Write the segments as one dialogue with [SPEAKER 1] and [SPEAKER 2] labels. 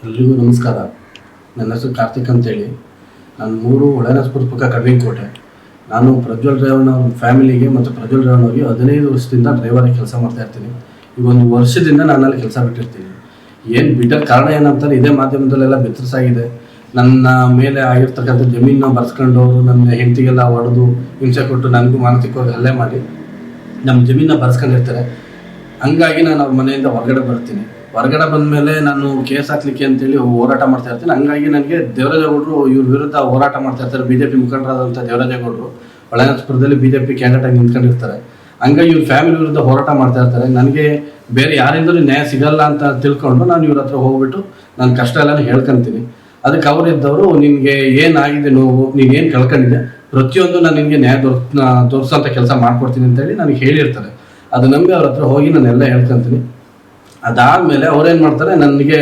[SPEAKER 1] ಎಲ್ರಿಗೂ ನಮಸ್ಕಾರ. ನನ್ನ ಹೆಸರು ಕಾರ್ತಿಕ್ ಅಂತೇಳಿ. ನಾನು ಒಳನಸ್ಪುರ ಪಕ್ಕ ಕಡ್ವಿನಕೋಟೆ. ನಾನು ಪ್ರಜ್ವಲ್ ರೇವಣ್ಣ ಫ್ಯಾಮಿಲಿಗೆ ಮತ್ತು ಪ್ರಜ್ವಲ್ ರೇವಣ್ಣವ್ರಿಗೆ 15 ವರ್ಷದಿಂದ ಡ್ರೈವರಾಗಿ ಕೆಲಸ ಮಾಡ್ತಾ ಇರ್ತೀನಿ. ಈಗ ಒಂದು ವರ್ಷದಿಂದ ನಾನು ಅಲ್ಲಿ ಕೆಲಸ ಬಿಟ್ಟಿರ್ತೀನಿ. ಏನು ಬಿಟ್ಟ ಕಾರಣ ಏನಂತಾರೆ, ಇದೇ ಮಾಧ್ಯಮದಲ್ಲೆಲ್ಲ ಬೆತ್ತರಿಸಾಗಿದೆ. ನನ್ನ ಮೇಲೆ ಆಗಿರ್ತಕ್ಕಂಥ ಜಮೀನನ್ನ ಬರ್ಸ್ಕೊಂಡು ನನ್ನ ಹೆಂಡತಿಗೆಲ್ಲ ಹೊಡೆದು ಹಿಂಸೆ ಕೊಟ್ಟು ನನಗೂ ಮಾನಸಿಕವಾಗಿ ಹಲ್ಲೆ ಮಾಡಿ ನಮ್ಮ ಜಮೀನನ್ನ ಬರ್ಸ್ಕೊಂಡಿರ್ತಾರೆ. ಹಂಗಾಗಿ ನಾನು ಅವ್ರ ಮನೆಯಿಂದ ಹೊರಗಡೆ ಬಂದ ಮೇಲೆ ನಾನು ಕೇಸ್ ಹಾಕ್ಲಿಕ್ಕೆ ಅಂತೇಳಿ ಹೋರಾಟ ಮಾಡ್ತಾ ಇರ್ತೀನಿ. ಹಂಗಾಗಿ ನನಗೆ ದೇವರಾಜೇಗೌಡರು ಇವ್ರ ವಿರುದ್ಧ ಹೋರಾಟ ಮಾಡ್ತಾ ಇರ್ತಾರೆ. BJP ಮುಖಂಡರಾದಂಥ ದೇವರಾಜೇಗೌಡರು ಹೊಳೆನರಸೀಪುರದಲ್ಲಿ BJP ಕ್ಯಾಂಡಿಡೇಟ್ ಆಗಿ ನಿಂತ್ಕೊಂಡಿರ್ತಾರೆ. ಹಂಗಾಗಿ ಇವ್ರ ಫ್ಯಾಮಿಲಿ ವಿರುದ್ಧ ಹೋರಾಟ ಮಾಡ್ತಾ ಇರ್ತಾರೆ. ನನಗೆ ಬೇರೆ ಯಾರಿಂದಲೂ ನ್ಯಾಯ ಸಿಗಲ್ಲ ಅಂತ ತಿಳ್ಕೊಂಡು ನಾನು ಇವ್ರ ಹತ್ರ ಹೋಗ್ಬಿಟ್ಟು ನನ್ನ ಕಷ್ಟ ಎಲ್ಲನೂ ಹೇಳ್ಕೊಂತೀನಿ. ಅದಕ್ಕೆ ಅವರಿದ್ದವರು, ನಿನಗೆ ಏನಾಗಿದೆ ನೋವು, ನೀನೇನು ಕಳ್ಕೊಂಡಿದ್ದೆ, ಪ್ರತಿಯೊಂದು ನಾನು ನಿನಗೆ ನ್ಯಾಯ ತೋರಿಸೋಂಥ ಕೆಲಸ ಮಾಡ್ಕೊಡ್ತೀನಿ ಅಂತೇಳಿ ನನಗೆ ಹೇಳಿರ್ತಾರೆ. ಅದು ನಂಬಿ ಅವ್ರ ಹತ್ರ ಹೋಗಿ ನಾನೆಲ್ಲ ಹೇಳ್ಕೊತೀನಿ. ಅದಾದಮೇಲೆ ಅವ್ರೇನು ಮಾಡ್ತಾರೆ, ನನಗೆ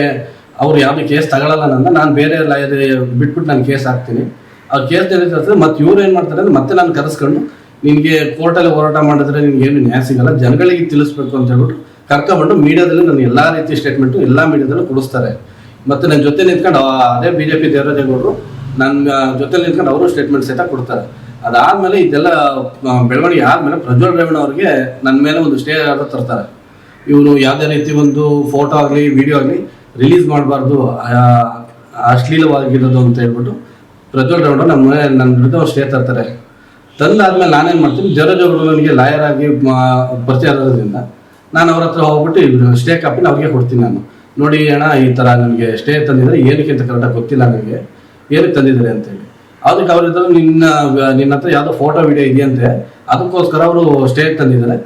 [SPEAKER 1] ಅವ್ರು ಯಾವುದೇ ಕೇಸ್ ತಗೊಳ್ಳಲ್ಲ, ನಾನು ಬೇರೆ ಲಾಯರ್ ಬಿಟ್ಬಿಟ್ಟು ನಾನು ಕೇಸ್ ಹಾಕ್ತೀನಿ. ಅವ್ರು ಕೇಸ್ ನಡೀತಿರ್ತದೆ. ಮತ್ತು ಇವ್ರು ಏನು ಮಾಡ್ತಾರೆ ಅಂದರೆ ಮತ್ತೆ ನಾನು ಕರೆಸ್ಕೊಂಡು, ನಿನಗೆ ಕೋರ್ಟಲ್ಲಿ ಹೋರಾಟ ಮಾಡಿದ್ರೆ ನಿನಗೇನು ನ್ಯಾಯ ಸಿಗಲ್ಲ, ಜನಗಳಿಗೆ ತಿಳಿಸ್ಬೇಕು ಅಂತ ಹೇಳ್ಬಿಟ್ಟು ಕರ್ಕೊಬಂದು ಮೀಡಿಯಾದಲ್ಲಿ ನಾನು ಎಲ್ಲ ರೀತಿ ಸ್ಟೇಟ್ಮೆಂಟು ಎಲ್ಲ ಮೀಡಿಯಾದಲ್ಲೂ ಕೊಡಿಸ್ತಾರೆ. ಮತ್ತು ನನ್ನ ಜೊತೆ ನಿಂತ್ಕೊಂಡು ಅದೇ BJP ದೇವರಾಜೇಗೌಡರು ನನ್ನ ಜೊತೆ ನಿಂತ್ಕೊಂಡು ಅವರು ಸ್ಟೇಟ್ಮೆಂಟ್ ಸಹಿತ ಕೊಡ್ತಾರೆ. ಅದಾದಮೇಲೆ ಇದೆಲ್ಲ ಬೆಳವಣಿಗೆ ಆದಮೇಲೆ ಪ್ರಜ್ವಲ್ ರೇವಣ್ಣ ಅವ್ರಿಗೆ ನನ್ನ ಮೇಲೆ ಒಂದು ಸ್ಟೇ ಆರ್ಡರ್ ತರ್ತಾರೆ. ಇವನು ಯಾವುದೇ ರೀತಿ ಒಂದು ಫೋಟೋ ಆಗಲಿ ವಿಡಿಯೋ ಆಗಲಿ ರಿಲೀಸ್ ಮಾಡಬಾರ್ದು, ಅಶ್ಲೀಲವಾಗಿರೋದು ಅಂತ ಹೇಳ್ಬಿಟ್ಟು ಪ್ರಜ್ವಲ್ ರೇವಣ್ಣ ನನ್ನ ವಿರುದ್ಧ ಸ್ಟೇ ತರ್ತಾರೆ. ತಂದಾದ್ಮೇಲೆ ನಾನೇನು ಮಾಡ್ತೀನಿ, ದೇವರಾಜೇಗೌಡರು ನನಗೆ ಲಾಯರ್ ಆಗಿ ಪರಿಚಯ ಇರೋದ್ರಿಂದ ನಾನು ಅವ್ರ ಹತ್ರ ಹೋಗ್ಬಿಟ್ಟು ಸ್ಟೇ ಕಾಪಿನ ಅವ್ರಿಗೆ ಕೊಡ್ತೀನಿ. ನಾನು ನೋಡಿ ಅಣ್ಣ, ಈ ಥರ ನನಗೆ ಸ್ಟೇ ತಂದಿದ್ದಾರೆ, ಏನಕ್ಕೆ ಅಂತ ಕರೆಕ್ಟಾಗಿ ಗೊತ್ತಿಲ್ಲ ನನಗೆ, ಏನಕ್ಕೆ ತಂದಿದ್ದಾರೆ ಅಂತೇಳಿ. ಅದಕ್ಕೆ ಅವರಿದ್ದರು, ನಿನ್ನ ಹತ್ರ ಯಾವುದೋ ಫೋಟೋ ವಿಡಿಯೋ ಇದೆಯಂತೆ, ಅದಕ್ಕೋಸ್ಕರ ಅವರು ಸ್ಟೇ ತಂದಿದ್ದಾರೆ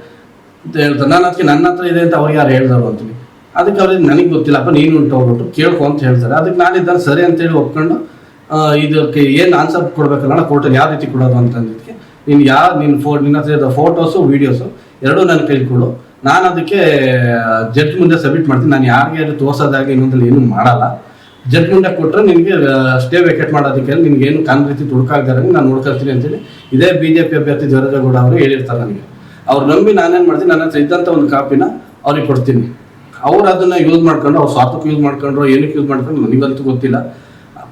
[SPEAKER 1] ಅಂತ ಹೇಳ್ತಾರೆ. ನಾನು ಅದಕ್ಕೆ ನನ್ನ ಹತ್ರ ಇದೆ ಅಂತ ಅವ್ರಿಗೆ ಯಾರು ಹೇಳಿದವರು ಅಂತೀನಿ. ಅದಕ್ಕೆ ಅವ್ರಿಗೆ ನನಗೆ ಗೊತ್ತಿಲ್ಲಪ್ಪ, ನೀನು ಉಂಟು ಹೋಗ್ಬಿಟ್ಟು ಕೇಳ್ಕೊ ಅಂತ ಹೇಳ್ತಾರೆ. ಅದಕ್ಕೆ ನಾನಿದ್ದಾನೆ ಸರಿ ಅಂತೇಳಿ ಒಪ್ಕೊಂಡು ಇದಕ್ಕೆ ಏನು ಆನ್ಸರ್ ಕೊಡಬೇಕಲ್ಲ ಕೋರ್ಟಲ್ಲಿ ಯಾವ ರೀತಿ ಕೊಡೋದು ಅಂತಂದಿದ್ದಕ್ಕೆ, ನಿನ್ನ ಹತ್ರ ಇರೋ ಫೋಟೋಸು ವೀಡಿಯೋಸು ಎರಡೂ ನನ್ನ ಕೈಲಿ ಕೊಡು, ನಾನು ಅದಕ್ಕೆ ಜಡ್ಜ್ ಮುಂದೆ ಸಬ್ಮಿಟ್ ಮಾಡ್ತೀನಿ. ನಾನು ಯಾರಿಗೆ ತೋರ್ಸೋದಾಗಿ ಇನ್ನೊಂದಲ್ಲಿ ಏನೂ ಮಾಡಲ್ಲ. ಜಡ್ಜ್ ಮುಂದೆ ಕೊಟ್ಟರೆ ನಿನಗೆ ಸ್ಟೇ ವೇಕೇಟ್ ಮಾಡೋದಕ್ಕೆ ನಿನಗೇನು ಕಾನೂನು ರೀತಿ ತುಡುಕಾಗ್ದಾರೆ ನಾನು ನೋಡ್ಕೊಳ್ತೀನಿ ಅಂತೇಳಿ ಇದೇ BJP ಅಭ್ಯರ್ಥಿ ದೇವರಾಜೇಗೌಡ ಅವರು ಹೇಳಿರ್ತಾರೆ ನನಗೆ. ಅವ್ರು ನಂಬಿ ನಾನೇನು ಮಾಡ್ತೀನಿ, ನನ್ನ ಹತ್ರ ಇದ್ದಂಥ ಒಂದು ಕಾಪಿನ ಅವ್ರಿಗೆ ಕೊಡ್ತೀನಿ. ಅವ್ರು ಅದನ್ನು ಯೂಸ್ ಮಾಡ್ಕೊಂಡು, ಅವ್ರು ಸ್ವಾರ್ಥಕ್ಕೆ ಯೂಸ್ ಮಾಡ್ಕೊಂಡ್ರು, ಏನಕ್ಕೆ ಯೂಸ್ ಮಾಡ್ಕೊಂಡು ನನಗಂತೂ ಗೊತ್ತಿಲ್ಲ.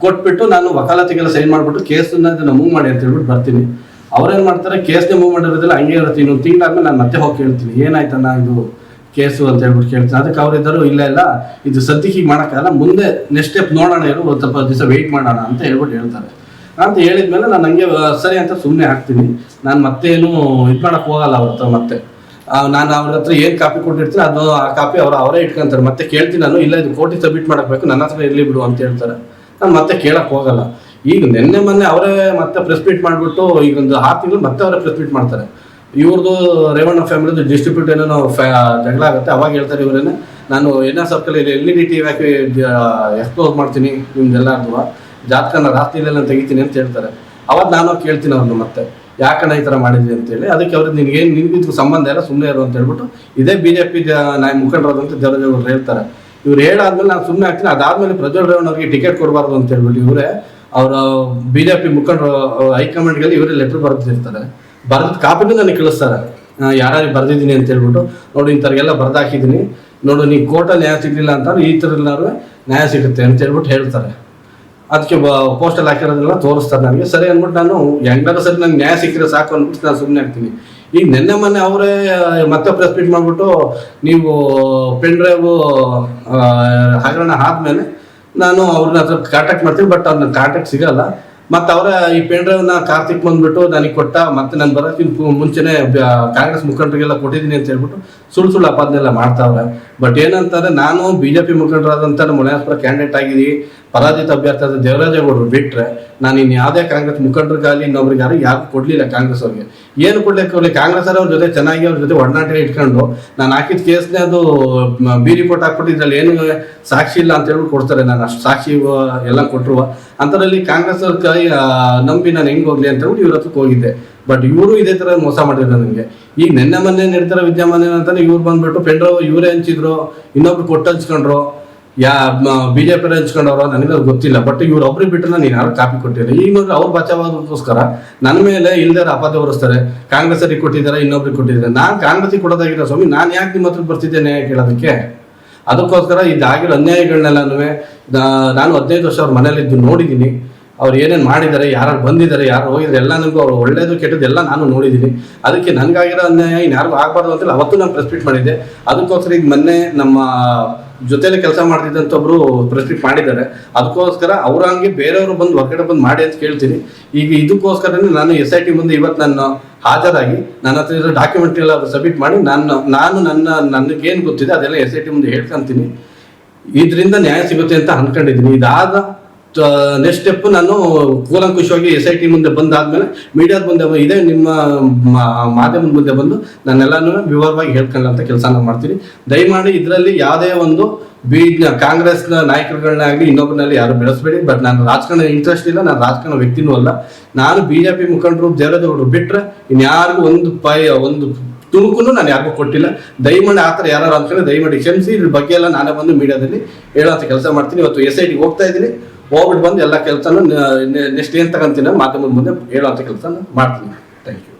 [SPEAKER 1] ಕೊಟ್ಬಿಟ್ಟು ನಾನು ವಕಾಲತಿಗೆಲ್ಲ ಸೈನ್ ಮಾಡಿಬಿಟ್ಟು ಕೇಸನ್ನ ಮೂವ್ ಮಾಡಿ ಅಂತ ಹೇಳ್ಬಿಟ್ಟು ಬರ್ತೀನಿ. ಅವ್ರೇನು ಮಾಡ್ತಾರೆ, ಕೇಸ್ನೇ ಮೂವ್ ಮಾಡಿರೋದಿಲ್ಲ, ಹಂಗೆ ಇರುತ್ತೆ. ಇನ್ನೊಂದು ತಿಂಗಳಾದ್ಮೇಲೆ ನಾನು ಮತ್ತೆ ಹೋಗಿ ಕೇಳ್ತೀನಿ, ಏನಾಯ್ತಣ್ಣ ಇದು ಕೇಸು ಅಂತ ಹೇಳ್ಬಿಟ್ಟು ಕೇಳ್ತೀನಿ. ಅದಕ್ಕೆ ಅವರಿದ್ದರು, ಇಲ್ಲ ಇದು ಸದ್ಯಕ್ಕೆ ಹೀಗೆ ಮಾಡೋಕ್ಕಾಗಲ್ಲ, ಮುಂದೆ ನೆಕ್ಸ್ಟ್ ಸ್ಟೆಪ್ ನೋಡೋಣ, ಇರು ಒಂದು ಸ್ವಲ್ಪ ದಿವಸ ವೆಯ್ಟ್ ಮಾಡೋಣ ಅಂತ ಹೇಳ್ಬಿಟ್ಟು ಹೇಳ್ತಾರೆ. ಅಂತ ಹೇಳಿದ್ಮೇಲೆ ನಾನು ಹಂಗೆ ಸರಿ ಅಂತ ಸುಮ್ಮನೆ ಹಾಕ್ತೀನಿ. ನಾನು ಮತ್ತೇನು ಇದು ಮಾಡೋಕ್ಕೆ ಹೋಗಲ್ಲ ಅವ್ರ ಹತ್ರ. ಮತ್ತೆ ನಾನು ಅವ್ರ ಹತ್ರ ಏನು ಕಾಪಿ ಕೊಟ್ಟಿರ್ತೀನಿ ಅದು ಆ ಕಾಪಿ ಅವರೇ ಇಟ್ಕೊಂತಾರೆ. ಮತ್ತೆ ಕೇಳ್ತೀನಿ ನಾನು, ಇಲ್ಲ ಇದು ಕೋರ್ಟಿಗೆ ಸಬ್ಮಿಟ್ ಮಾಡಬೇಕು, ನನ್ನ ಹತ್ರ ಇರಲಿ ಬಿಡು ಅಂತ ಹೇಳ್ತಾರೆ. ನಾನು ಮತ್ತೆ ಕೇಳಕ್ಕೆ ಹೋಗಲ್ಲ. ಈಗ ಮೊನ್ನೆ ಅವರೇ ಮತ್ತೆ ಪ್ರೆಸ್ ಮೀಟ್ ಮಾಡಿಬಿಟ್ಟು ಈಗ ಒಂದು 6 ತಿಂಗಳು ಮತ್ತೆ ಅವರೇ ಪ್ರೆಸ್ ಮೀಟ್ ಮಾಡ್ತಾರೆ. ಇವ್ರದ್ದು ರೇವಣ್ಣ ಫ್ಯಾಮಿಲಿದು ಡಿಸ್ಟ್ರಿಬ್ಯೂಟ್ ಏನೋ ಜಗಳ ಆಗುತ್ತೆ. ಅವಾಗ ಹೇಳ್ತಾರೆ ಇವರೇನೆ, ನಾನು ಸರ್ಕಲ್ LED TV ಹಾಕಿ ಎಕ್ಸ್ಪೋಸ್ ಮಾಡ್ತೀನಿ, ನಿಮ್ದೆಲ್ಲರೂ ಜಾತಕನ ರಾತ್ರಿಯಲ್ಲೆಲ್ಲ ತೆಗಿತೀನಿ ಅಂತ ಹೇಳ್ತಾರೆ. ಅವಾಗ ನಾನು ಕೇಳ್ತೀನಿ ಅವ್ರನ್ನ, ಮತ್ತೆ ಯಾಕಣ್ಣ ಈ ಥರ ಮಾಡಿದ್ವಿ ಅಂತೇಳಿ. ಅದಕ್ಕೆ ಅವ್ರಿಗೆ ನಿನಗಿದ್ರೂ ಸಂಬಂಧ ಇಲ್ಲ, ಸುಮ್ಮನೆ ಇರು ಅಂತ ಹೇಳ್ಬಿಟ್ಟು ಇದೇ BJP ಮುಖಂಡರಾದಂಥ ದೇವರಾಜೇಗೌಡರು ಹೇಳ್ತಾರೆ. ಇವ್ರು ಹೇಳಾದ್ಮೇಲೆ ನಾನು ಸುಮ್ಮನೆ ಆಗ್ತೀನಿ. ಅದಾದ್ಮೇಲೆ ಪ್ರಜ್ವಲ್ ರೇವಣ್ಣ ಅವ್ರಿಗೆ ಟಿಕೆಟ್ ಕೊಡಬಾರ್ದು ಅಂತ ಹೇಳ್ಬಿಟ್ಟು ಇವರೇ ಅವರ BJP ಮುಖಂಡರು ಹೈಕಮಾಂಡ್ಗೆ ಇವರೇ ಲೆಟ್ರ್ ಬರೆದಿರ್ತಾರೆ. ಬರೆದ ಕಾಪಿನೂ ನನಗೆ ಕಳಿಸ್ತಾರೆ, ಯಾರ್ಯಾರಿಗೆ ಬರೆದಿದ್ದೀನಿ ಅಂತ ಹೇಳ್ಬಿಟ್ಟು, ನೋಡಿ ಇಂಥವ್ರಿಗೆಲ್ಲ ಬರೆದಾಕಿದ್ದೀನಿ, ನೋಡು ನೀ ಕೋರ್ಟಲ್ಲಿ ನ್ಯಾಯ ಸಿಗಲಿಲ್ಲ ಅಂತಂದ್ರೆ ಈ ಥರದಲ್ಲಾದ್ರೂ ನ್ಯಾಯ ಸಿಗುತ್ತೆ ಅಂತ ಹೇಳ್ಬಿಟ್ಟು ಹೇಳ್ತಾರೆ. ಅದಕ್ಕೆ ಪೋಸ್ಟಲ್ಲಿ ಹಾಕಿರೋದೆಲ್ಲ ತೋರಿಸ್ತಾರೆ ನನಗೆ. ಸರಿ ಅಂದ್ಬಿಟ್ಟು ನಾನು ಹೆಂಗಾದ್ರೂ ಸರಿ ನಂಗೆ ನ್ಯಾಯ ಸಿಕ್ಕಿದ್ರೆ ಸಾಕು ಅಂದ್ಬಿಟ್ಟು ನಾನು ಸುಮ್ಮನೆ ಆಗ್ತೀನಿ. ಈಗ ಮೊನ್ನೆ ಅವರೇ ಮತ್ತೆ ಪ್ರೆಸ್ ಮೀಟ್ ಮಾಡಿಬಿಟ್ಟು, ನೀವು ಪೆನ್ ಡ್ರೈವು ಹಗರಣ ಆದಮೇಲೆ ನಾನು ಅವ್ರನ್ನ ಹತ್ರ ಕಾಂಟ್ಯಾಕ್ಟ್ ಮಾಡ್ತೀನಿ, ಬಟ್ ಅವ್ರನ್ನ ಕಾಂಟ್ಯಾಕ್ಟ್ ಸಿಗಲ್ಲ. ಮತ್ತು ಅವರ ಈ ಪೆನ್ ಡ್ರೈವ್ನ ಕಾರ್ತಿಕ್ ಬಂದುಬಿಟ್ಟು ನನಗೆ ಕೊಟ್ಟ, ಮತ್ತು ನಾನು ಬರೋಕ್ಕಿಂತ ಮುಂಚೆನೇ ಕಾಂಗ್ರೆಸ್ ಮುಖಂಡರಿಗೆಲ್ಲ ಕೊಟ್ಟಿದ್ದೀನಿ ಅಂತ ಹೇಳ್ಬಿಟ್ಟು ಸುಳ್ಳು ಅಪಾದನೆಲ್ಲ ಮಾಡ್ತಾವ್ರೆ. ಬಟ್ ಏನಂತಾರೆ, ನಾನು BJP ಮುಖಂಡರಾದಂಥ ನಮ್ಮ ಹೊಳೆನರಸೀಪುರ ಕ್ಯಾಂಡಿಡೇಟ್ ಆಗಿದ್ದೀನಿ, ಪರಾಜಿತ ಅಭ್ಯರ್ಥಿ ಆದ ದೇವರಾಜೇಗೌಡರು ಬಿಟ್ಟರೆ ನಾನು ಇನ್ನು ಯಾವುದೇ ಕಾಂಗ್ರೆಸ್ ಮುಖಂಡರಿಗಾಗಲಿ ಇನ್ನೊಬ್ರಿಗೆ ಯಾರು ಕೊಡಲಿಲ್ಲ. ಕಾಂಗ್ರೆಸ್ ಅವ್ರಿಗೆ ಏನು ಕೊಡ್ಲಿಕ್ಕೆ ಹೋಗಲಿ, ಕಾಂಗ್ರೆಸ್ ಅವ್ರ ಜೊತೆ ಚೆನ್ನಾಗಿ ಅವ್ರ ಜೊತೆ ಒಡನಾಟ ಇಟ್ಕೊಂಡು ನಾನು ಹಾಕಿದ ಕೇಸ್ನೇ ಅದು B ರಿಪೋರ್ಟ್ ಹಾಕ್ಬಿಟ್ಟು ಇದರಲ್ಲಿ ಏನು ಸಾಕ್ಷಿ ಇಲ್ಲ ಅಂತ ಹೇಳ್ಬಿಟ್ಟು ಕೊಡ್ತಾರೆ. ನಾನು ಅಷ್ಟು ಸಾಕ್ಷಿ ಎಲ್ಲ ಕೊಟ್ಟರು ಅಂಥದ್ರಲ್ಲಿ ಕಾಂಗ್ರೆಸ್ ಅವ್ರ ಕೈ ನಂಬಿ ನಾನು ಹೆಂಗೆ ಹೋಗ್ಲಿ ಅಂತ ಹೇಳ್ಬಿಟ್ಟು ಇವ್ರ ಹತ್ರಕ್ಕೆ ಹೋಗಿದ್ದೆ. ಬಟ್ ಇವರು ಇದೇ ಥರ ಮೋಸ ಮಾಡಿದ್ರು ನನಗೆ. ಈಗ ಮೊನ್ನೆ ನಡೀತಾರ ವಿದ್ಯಮಾನ ಏನಂತಾನೆ, ಇವ್ರು ಬಂದ್ಬಿಟ್ಟು ಪೆಂಡ್ರವ್ ಇವರೇ ಹಂಚಿದ್ರು, ಇನ್ನೊಬ್ರು ಕೊಟ್ಟು ಹಂಚ್ಕೊಂಡ್ರು, BJP ಹಂಚ್ಕೊಂಡವ್ರು ನನಗೆ ಅದು ಗೊತ್ತಿಲ್ಲ. ಬಟ್ ಇವ್ರು ಒಬ್ರಿಗೆ ಬಿಟ್ಟರೆ ನಾನು ಯಾರು ಕಾಪಿ ಕೊಟ್ಟಿಲ್ಲ. ಈಗ ನೋಡ್ರಿ ಅವ್ರು ಬಚಾವಾಗೋಸ್ಕರ ನನ್ನ ಮೇಲೆ ಇಲ್ದಾರ ಅಪಾದ ಹೊರಿಸ್ತಾರೆ. ಕಾಂಗ್ರೆಸ್ಸರಿಗೆ ಕೊಟ್ಟಿದ್ದಾರೆ, ಇನ್ನೊಬ್ರಿಗೆ ಕೊಟ್ಟಿದ್ದಾರೆ. ನಾನು ಕಾಂಗ್ರೆಸ್ಸಿಗೆ ಕೊಡೋದಾಗಿರೋ ಸ್ವಾಮಿ, ನಾನು ಯಾಕೆ ನಿಮ್ಮ ಹತ್ರ ಬರ್ತಿದ್ದೇನೆ ಕೇಳೋದಕ್ಕೆ? ಅದಕ್ಕೋಸ್ಕರ ಇದಾಗಿರೋ ಅನ್ಯಾಯಗಳನ್ನೆಲ್ಲನೂ ನಾನು 15 ವರ್ಷ ಅವ್ರ ಮನೇಲಿದ್ದು ನೋಡಿದ್ದೀನಿ. ಅವ್ರು ಏನೇನು ಮಾಡಿದ್ದಾರೆ, ಯಾರು ಬಂದಿದ್ದಾರೆ, ಯಾರು ಹೋಗಿದ್ದಾರೆ, ಎಲ್ಲ ನನಗೂ ಅವ್ರು ಒಳ್ಳೇದು ಕೆಟ್ಟದ್ದು ಎಲ್ಲ ನಾನು ನೋಡಿದ್ದೀನಿ. ಅದಕ್ಕೆ ನನಗಾಗಿರೋ ಅನ್ಯಾಯ ಇನ್ಯಾರಿಗೂ ಆಗಬಾರ್ದು ಅಂತೇಳಿ ಅವತ್ತು ನಾನು ಪ್ರೆಸ್ ಮೀಟ್ ಮಾಡಿದ್ದೆ. ಅದಕ್ಕೋಸ್ಕರ ಈಗ ಮೊನ್ನೆ ನಮ್ಮ ಜೊತೆಲಿ ಕೆಲಸ ಮಾಡ್ತಿದ್ದಂಥ ಒಬ್ರು ಪ್ರೆಸ್ ಮೀಟ್ ಮಾಡಿದ್ದಾರೆ. ಅದಕ್ಕೋಸ್ಕರ ಅವ್ರ ಹಂಗೆ ಬೇರೆಯವರು ಬಂದು ಹೊರಗಡೆ ಬಂದು ಮಾಡಿ ಅಂತ ಕೇಳ್ತೀನಿ. ಈಗ ಇದಕ್ಕೋಸ್ಕರನೇ ನಾನು SIT ಮುಂದೆ ಇವತ್ತು ನಾನು ಹಾಜರಾಗಿ ನನ್ನ ಹತ್ರ ಇರೋ ಡಾಕ್ಯುಮೆಂಟ್ ಎಲ್ಲ ಸಬ್ಮಿಟ್ ಮಾಡಿ ನಾನು ನನಗೇನು ಗೊತ್ತಿದೆ ಅದೆಲ್ಲ SIT ಮುಂದೆ ಹೇಳ್ಕೊಂತೀನಿ. ಇದರಿಂದ ನ್ಯಾಯ ಸಿಗುತ್ತೆ ಅಂತ ಅನ್ಕೊಂಡಿದ್ದೀನಿ. ಇದಾದ ನೆಕ್ಸ್ಟ್ ಸ್ಟೆಪ್ ನಾನು ಕೂಲಂಕುಷವಾಗಿ SIT ಮುಂದೆ ಬಂದಾದ್ಮೇಲೆ ಮೀಡಿಯಾದ ಮುಂದೆ ಇದೇ ನಿಮ್ಮ ಮಾಧ್ಯಮದ ಮುಂದೆ ಬಂದು ನಾನೆಲ್ಲಾನು ವಿವರವಾಗಿ ಹೇಳ್ಕೊಳ್ಳೋಂಥ ಕೆಲಸ ನಾನು ಮಾಡ್ತೀನಿ. ದಯಮಾಡಿ ಇದರಲ್ಲಿ ಯಾವುದೇ ಒಂದು ಕಾಂಗ್ರೆಸ್ನ ನಾಯಕರುಗಳನ್ನಾಗಲಿ ಇನ್ನೊಬ್ಬರಲ್ಲಿ ಯಾರು ಬೆಳೆಸಬೇಡಿ. ಬಟ್ ನಾನು ರಾಜಕಾರಣ ಇಂಟ್ರೆಸ್ಟ್ ಇಲ್ಲ, ನಾನು ರಾಜಕಾರಣ ವ್ಯಕ್ತಿನೂ ಅಲ್ಲ. ನಾನು BJP ಮುಖಂಡರು ದೇವರಾಜೇಗೌಡರು ಬಿಟ್ಟರೆ ಇನ್ಯಾರಿಗೂ ಒಂದು ತುಣುಕು ನಾನು ಯಾರಿಗೂ ಕೊಟ್ಟಿಲ್ಲ. ದಯಮಾಡಿ ಆ ಥರ ಯಾರು ಅಂದ್ಕೊಂಡು ದಯಮಾಡಿ ಕ್ಷಮಿಸಿ. ಇದ್ರ ಬಗ್ಗೆ ಎಲ್ಲ ನಾನೇ ಬಂದು ಮೀಡಿಯಾದಲ್ಲಿ ಹೇಳೋಂಥ ಕೆಲಸ ಮಾಡ್ತೀನಿ. ಇವತ್ತು SIT ಹೋಗ್ತಾ ಇದ್ದೀನಿ, ಹೋಗ್ಬಿಟ್ಟು ಬಂದು ಎಲ್ಲ ಕೆಲಸನೂ ನೆಕ್ಸ್ಟ್ ಏನು ತಗೊಂತೀನಿ ಮಾಧ್ಯಮದ ಮುಂದೆ ಹೇಳೋಂಥ ಕೆಲಸ ಮಾಡ್ತೀನಿ. Thank you.